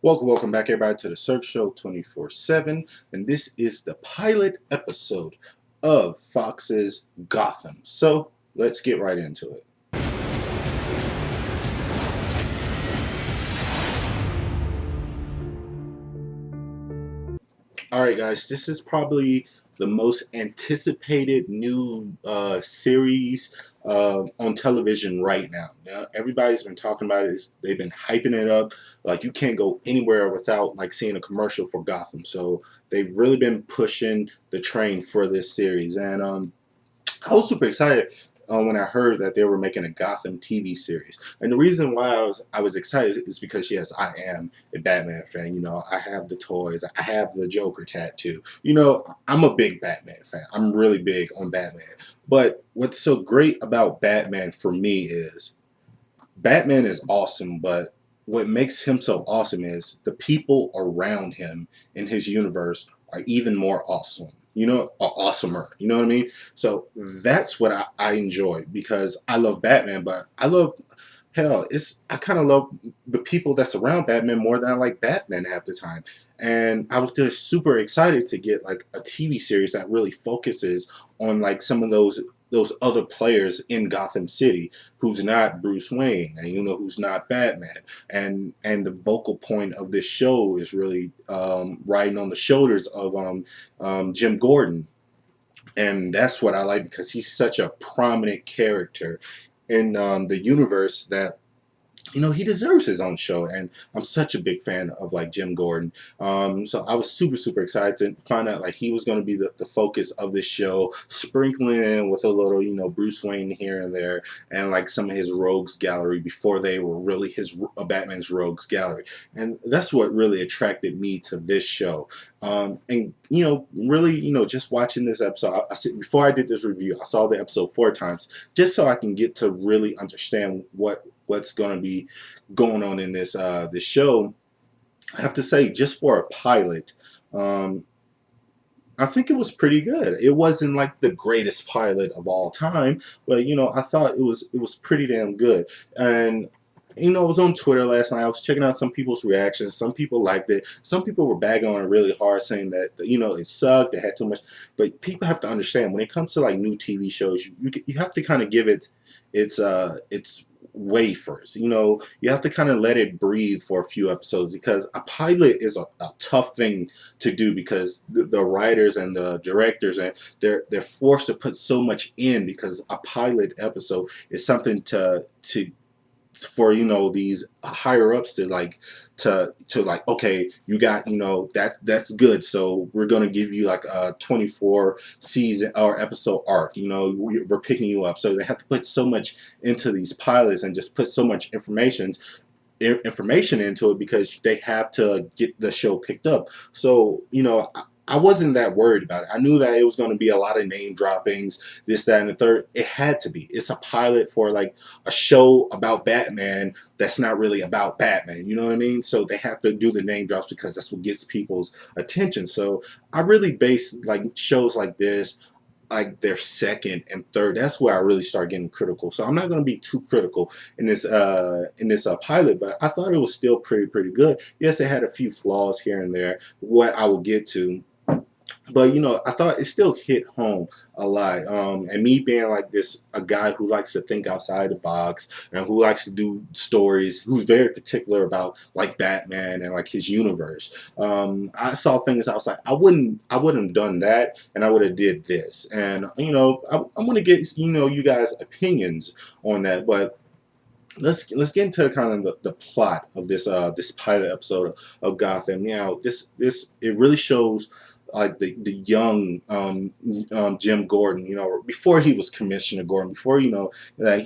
Welcome back, everybody, to the Search Show 24/7, and this is the pilot episode of Fox's Gotham. So let's get right into it. All right, guys, this is probably the most anticipated new series on television right now. Now, everybody's been talking about it. They've been hyping it up. Like, you can't go anywhere without like seeing a commercial for Gotham. So they've really been pushing the train for this series, and I was super excited when I heard that they were making a Gotham TV series. And the reason why I was excited is because, yes, I am a Batman fan. You know, I have the toys, I have the Joker tattoo. You know, I'm a big Batman fan. I'm really big on Batman. But what's so great about Batman for me is Batman is awesome, but what makes him so awesome is the people around him in his universe are even more awesome. You know, or awesomer. You know what I mean? So that's what I enjoy because I love Batman, but I love hell. I kind of love the people that surround Batman more than I like Batman half the time. And I was just super excited to get like a TV series that really focuses on like some of those other players in Gotham City who's not Bruce Wayne and who's not Batman, and the vocal point of this show is really riding on the shoulders of Jim Gordon, and that's what I like because he's such a prominent character in the universe that he deserves his own show, and I'm such a big fan of like Jim Gordon. So I was super excited to find out like he was going to be the focus of this show, sprinkling in with a little Bruce Wayne here and there, and like some of his rogues gallery before they were really his Batman's rogues gallery, and that's what really attracted me to this show. And really, just watching this episode, before I did this review, I saw the episode 4 times just so I can get to really understand what's going to be going on in this show. I have to say, just for a pilot, I think it was pretty good. It wasn't like the greatest pilot of all time, but I thought it was pretty damn good. And I was on Twitter last night. I was checking out some people's reactions. Some people liked it. Some people were bagging on it really hard, saying that it sucked. It had too much. But people have to understand when it comes to like new TV shows, you have to kind of give it its way first. You have to kind of let it breathe for a few episodes because a pilot is a tough thing to do because the writers and the directors and they're forced to put so much in because a pilot episode is something for these higher ups to like, okay, you got that's good, so we're gonna give you like a 24 season or episode arc. We're picking you up, so they have to put so much into these pilots and just put so much information into it because they have to get the show picked up. So I wasn't that worried about it. I knew that it was going to be a lot of name droppings, this, that, and the third. It had to be. It's a pilot for like a show about Batman that's not really about Batman. You know what I mean? So they have to do the name drops because that's what gets people's attention. So I really base like shows like this, like their second and third. That's where I really start getting critical. So I'm not going to be too critical in this pilot, but I thought it was still pretty good. Yes, it had a few flaws here and there, what I will get to. But I thought it still hit home a lot. And me being like a guy who likes to think outside the box and who likes to do stories, who's very particular about like Batman and like his universe. I saw things I was like, I wouldn't have done that, and I would have did this. And I'm gonna get you guys' opinions on that, but. Let's get into kind of the plot of this pilot episode of Gotham. This it really shows like the young Jim Gordon. Before he was Commissioner Gordon, before that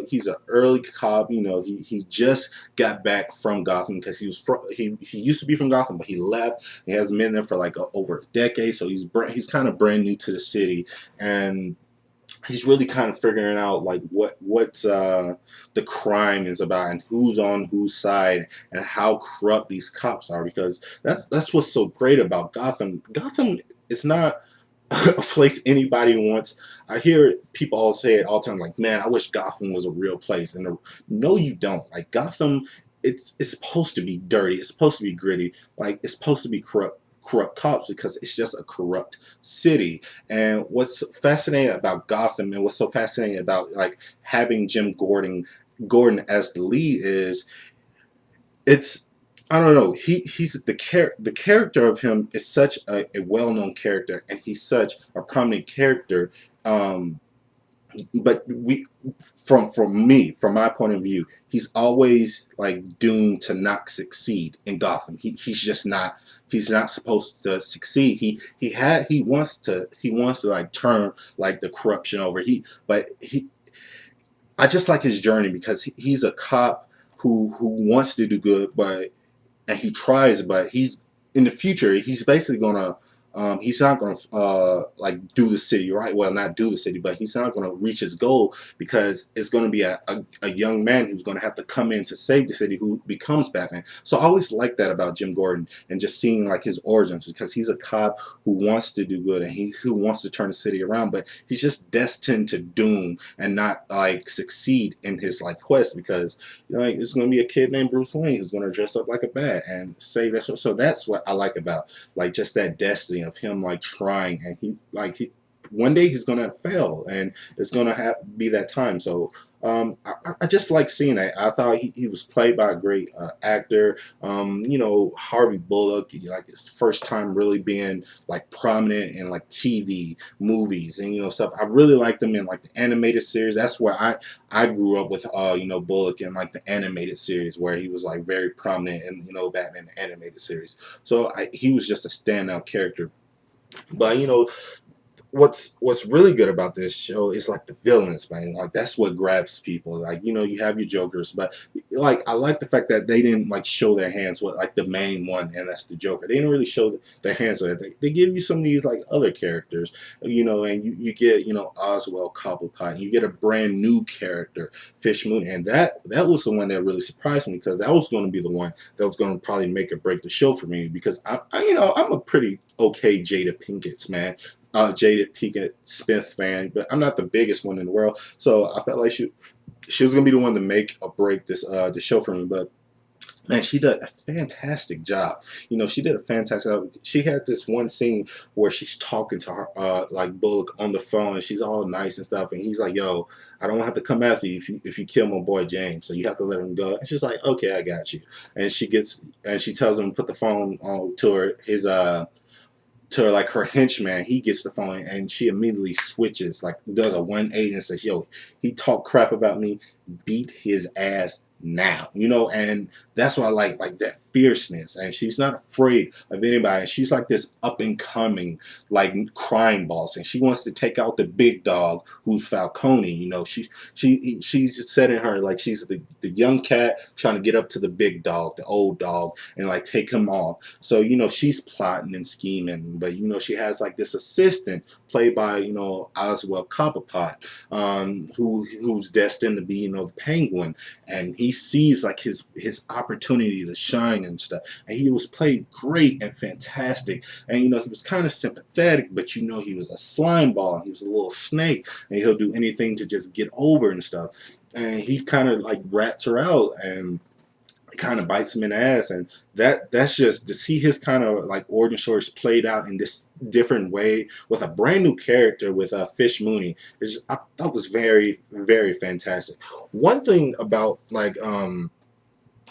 he's a early cop. He just got back from Gotham because he used to be from Gotham, but he left. He hasn't been there for like over a decade, so he's kind of brand new to the city, and he's really kind of figuring out like what's the crime is about and who's on whose side and how corrupt these cops are, because that's what's so great about Gotham. Gotham is not a place anybody wants. I hear people all say it all the time, like, man, I wish Gotham was a real place. And no, you don't. Like, Gotham it's supposed to be dirty. It's supposed to be gritty. Like it's supposed to be corrupt cops because it's just a corrupt city. And what's fascinating about Gotham and what's so fascinating about like having Gordon as the lead is it's I don't know. He's the character of him is such a well known character, and he's such a prominent character. Um, but from my point of view, he's always like doomed to not succeed in Gotham. He's just not. He's not supposed to succeed. He wants to like turn like the corruption over. I just like his journey because he's a cop who wants to do good, but and he tries, but he's in the future. He's basically gonna. He's not gonna like do the city right. Well, not do the city, but he's not gonna reach his goal because it's gonna be a young man who's gonna have to come in to save the city who becomes Batman. So I always like that about Jim Gordon and just seeing like his origins because he's a cop who wants to do good and who wants to turn the city around, but he's just destined to doom and not like succeed in his like quest because like it's gonna be a kid named Bruce Wayne who's gonna dress up like a bat and save that. So that's what I like about like just that destiny of him like trying and one day he's gonna fail and it's gonna be that time. So I just like seeing that. I thought he was played by a great actor. You know, Harvey Bullock, like his first time really being like prominent in like TV movies and you know stuff. I really liked him in like the animated series. That's where I grew up with you know Bullock in like the animated series where he was like very prominent in you know Batman the animated series. So he was just a standout character. But you know, what's really good about this show is like the villains, man. Like that's what grabs people. Like you know, you have your Jokers, but like I like the fact that they didn't like show their hands with like the main one, and that's the Joker. They didn't really show their hands with it. They give you some of these like other characters, you know, and you get you know Oswald Cobblepot, and you get a brand new character, Fish Moon, and that was the one that really surprised me because that was going to be the one that was going to probably make or break the show for me because I you know I'm a pretty okay Jada Pinkett's man. Jada Pinkett Smith fan, but I'm not the biggest one in the world. So I felt like she was gonna be the one to make or break this the show for me. But man, she did a fantastic job. You know, she did a fantastic job. She had this one scene where she's talking to her like Bullock on the phone, and she's all nice and stuff, and he's like, "Yo, I don't have to come after you if you kill my boy James, so you have to let him go." And she's like, "Okay, I got you." And she tells him to put the phone on to her like her henchman. He gets the phone and she immediately switches, like does a 180 and says, "Yo, he talked crap about me, beat his ass now," you know. And that's what I like that fierceness, and she's not afraid of anybody. She's like this up and coming like crime boss, and she wants to take out the big dog who's Falcone. You know, she's setting her like she's the young cat trying to get up to the big dog, the old dog, and like take him off. So you know she's plotting and scheming, but you know she has like this assistant played by you know Oswald Cobblepot, who's destined to be you know the Penguin, and he sees like his opportunity to shine and stuff, and he was played great and fantastic. And you know he was kind of sympathetic, but you know he was a slime ball, he was a little snake, and he'll do anything to just get over and stuff. And he kind of like rats her out and kind of bites him in the ass, and that's just to see his kind of like origin stories played out in this different way with a brand new character with Fish Mooney is I thought was very very fantastic. One thing about like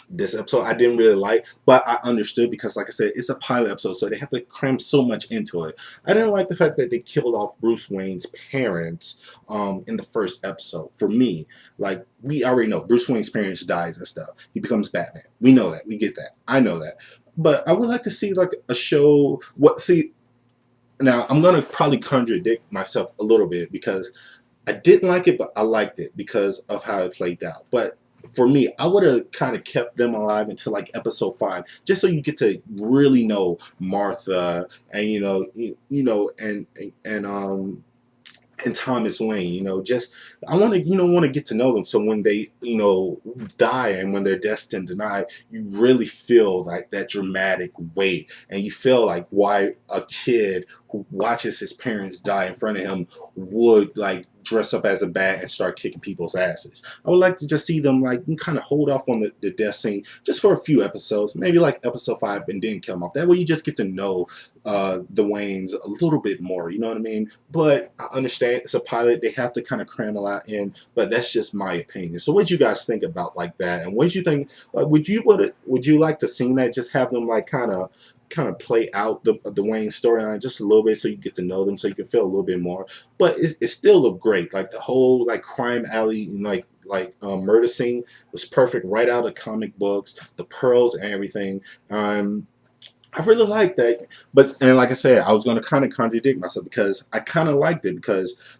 this episode I didn't really like, but I understood because like I said, it's a pilot episode, so they have to cram so much into it. I didn't like the fact that they killed off Bruce Wayne's parents in the first episode. For me, like we already know Bruce Wayne's parents dies and stuff. He becomes Batman. We know that. We get that. I know that. But I would like to see like a show now I'm gonna probably contradict myself a little bit because I didn't like it, but I liked it because of how it played out. But for me, I would have kind of kept them alive until like episode 5, just so you get to really know Martha and and Thomas Wayne. You know, just I want to get to know them. So when they die and when they're destined to die, you really feel like that dramatic weight, and you feel like why a kid who watches his parents die in front of him would like dress up as a bat and start kicking people's asses. I would like to just see them like kind of hold off on the death scene just for a few episodes, maybe like episode 5, and then kill them off. That way you just get to know the Waynes a little bit more, you know what I mean? But I understand it's a pilot, they have to kind of cram a lot in, but that's just my opinion. So what do you guys think about like that? And what do you think, would you like to see that, just have them like kind of play out the Wayne storyline just a little bit, so you get to know them, so you can feel a little bit more? But it still looked great. Like the whole like crime alley and murder scene was perfect, right out of comic books. The pearls and everything. I really like that, and like I said, I was going to kind of contradict myself because I kind of liked it because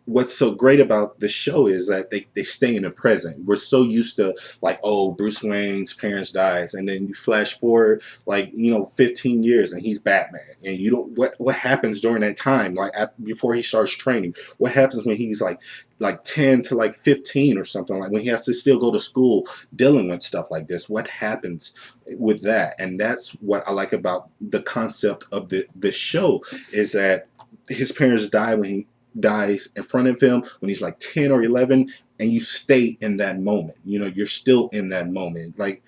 what's so great about the show is that they stay in the present. We're so used to like, oh, Bruce Wayne's parents dies, and then you flash forward like 15 years and he's Batman, and you don't what happens during that time, like before he starts training. What happens when he's like 10 to like 15 or something, like when he has to still go to school dealing with stuff like this? What happens with that? And that's what I like about the concept of the show, is that his parents die when he dies in front of him when he's like 10 or 11, and you stay in that moment. You're still in that moment. Like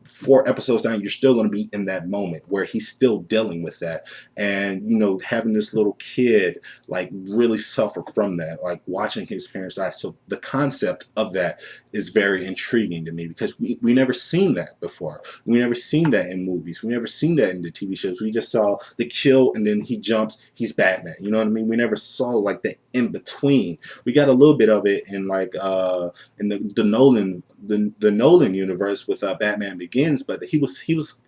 4 episodes down, you're still going to be in that moment where he's still dealing with that, and having this little kid like really suffer from that, like watching his parents die. So the concept of that is very intriguing to me, because we never seen that before. We never seen that in movies. We never seen that in the TV shows. We just saw the kill and then he jumps, he's Batman. You know what I mean? We never saw like the in between. We got a little bit of it in like in the Nolan universe with Batman Begins. But he was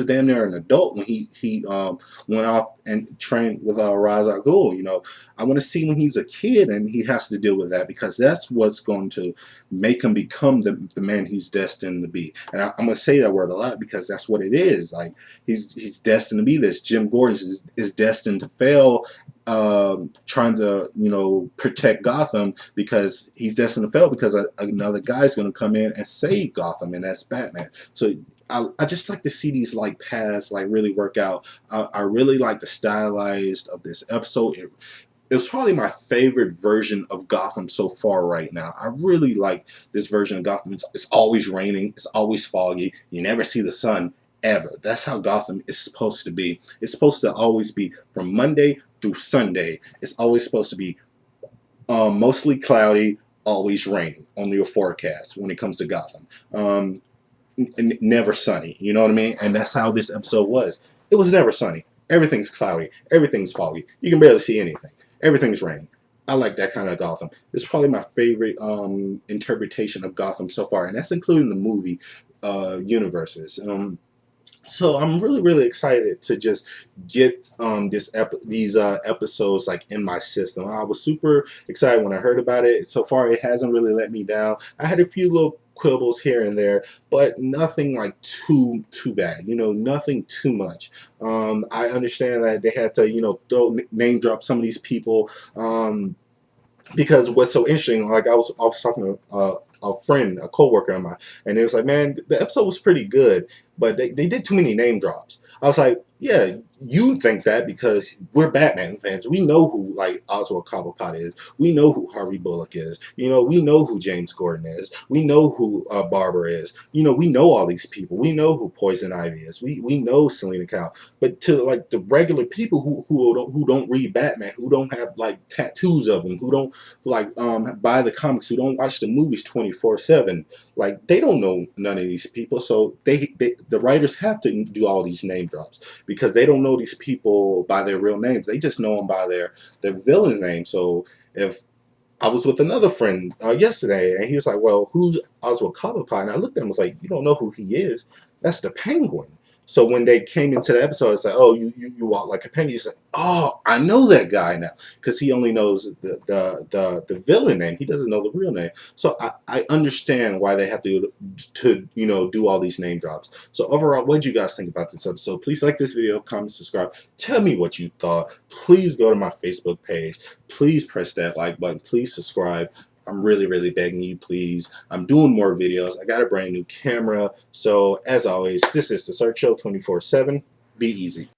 damn near an adult when he went off and trained with Ra's al Ghul. I want to see when he's a kid and he has to deal with that, because that's what's going to make him become the man he's destined to be. And I'm going to say that word a lot because that's what it is. Like he's destined to be this. Jim Gordon is destined to fail, trying to protect Gotham, because he's destined to fail because another guy's going to come in and save Gotham, and that's Batman. So I just like to see these like paths like really work out. I really like the stylized of this episode. It was probably my favorite version of Gotham so far right now. I really like this version of Gotham. It's always raining, it's always foggy, you never see the sun ever. That's how Gotham is supposed to be. It's supposed to always be from Monday through Sunday. It's always supposed to be mostly cloudy, always raining on your forecast when it comes to Gotham. Never sunny, you know what I mean? And that's how this episode was. It was never sunny. Everything's cloudy, everything's foggy, you can barely see anything, everything's raining. I like that kind of Gotham. It's probably my favorite interpretation of Gotham so far, and that's including the movie universes. So I'm really excited to just get these episodes like in my system. I was super excited when I heard about it. So far it hasn't really let me down. I had a few little quibbles here and there, but nothing like too bad, nothing too much. I understand that they had to name drop some of these people, because what's so interesting, like I was talking to a friend, a coworker of mine, and it was like, man, the episode was pretty good, but they did too many name drops. I was like, yeah, you think that because we're Batman fans. We know who like Oswald Cobblepot is. We know who Harvey Bullock is. We know who James Gordon is. We know who Barber is. We know all these people. We know who Poison Ivy is. We know Selena Kyle. But to like the regular people who don't read Batman, who don't have like tattoos of him, who don't like buy the comics, who don't watch the movies 24/7, like they don't know none of these people. So the writers have to do all these name drops, because they don't know these people by their real names. They just know them by their villain name. So if I was with another friend yesterday, and he was like, well, who's Oswald Cobblepot? And I looked at him and was like, you don't know who he is? That's the Penguin. So when they came into the episode, it's like, oh, you walk like a penguin. He's like, oh, I know that guy now, because he only knows the villain name. He doesn't know the real name. So I understand why they have to do all these name drops. So overall, what did you guys think about this episode? Please like this video, comment, subscribe. Tell me what you thought. Please go to my Facebook page. Please press that like button. Please subscribe. I'm really begging you, please. I'm doing more videos. I got a brand new camera. So as always, this is the Search Show 24/7. Be easy.